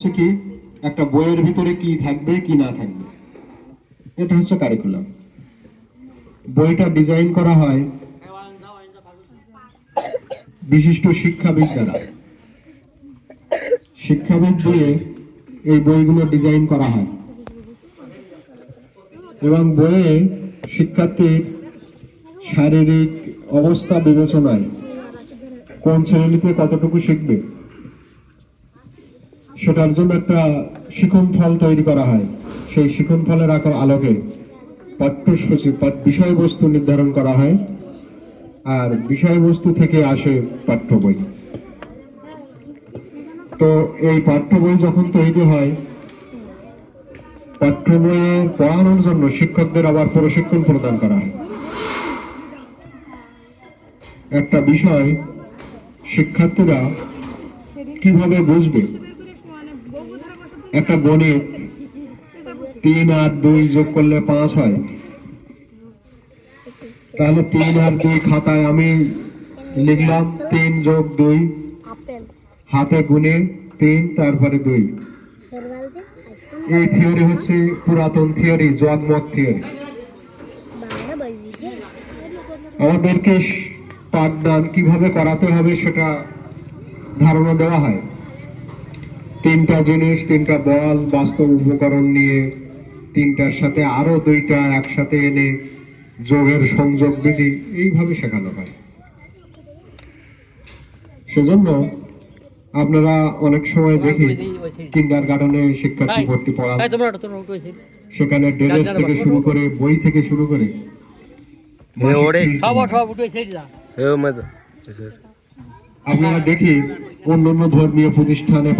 হচ্ছে কি একটা বইয়ের ভিতরে কি থাকবে কি না থাকবে, এটা হচ্ছে কারিকুলাম। বইটা ডিজাইন করা হয় বিশিষ্ট শিক্ষাবিদ দ্বারা। শিক্ষাবিদ দিয়ে এই বইগুলো ডিজাইন করা হয় এবং বইয়ে শিক্ষার্থীর শারীরিক অবস্থা বিবেচনায় কোন শ্রেণীতে কতটুকু শিখবে সেটার জন্য একটা শিখন ফল তৈরি করা হয়। সেই শিখন ফলের আলোকে পাঠ্যসূচি বিষয়বস্তু নির্ধারণ করা হয়, আর বিষয়বস্তু থেকে আসে পাঠ্য বই। তো এই পাঠ্য বই যখন তৈরি হয়, পাঠ্য বইয়ে পড়ানোর জন্য শিক্ষকদের আবার প্রশিক্ষণ প্রদান করা হয়। একটা বিষয় শিক্ষার্থীরা কিভাবে বুঝবে, একটা গণিত 3 আর 2 যোগ করলে 5 হয়, তাহলে 3 আর 2 খাতায় আমি লিখলাম 3 যোগ 2, হাতে গুনে 3 তারপরে 2। এই থিওরি হচ্ছে পুরাতন থিওরি, জগমত থিওরি। আমাদেরকে পাঠদান কিভাবে করাতে হবে সেটা ধারণা দেওয়া হয়। 3টা জিনিস, 3টা বল, বাস্তব উপকরণ নিয়ে 3টার সাথে আরো 2টা একসাথে এনে যোগের সংযোগ বিধি এইভাবে শেখানো হয়। সেজন্য আপনারা অনেক সময় দেখি কিন্ডারগার্টেনে শিক্ষার্থী ভর্তি পড়ান, সেখানে ড্রেস থেকে শুরু করে বই থেকে শুরু করে আপনারা দেখি অন্যান্য ধর্মীয় প্রতিষ্ঠানে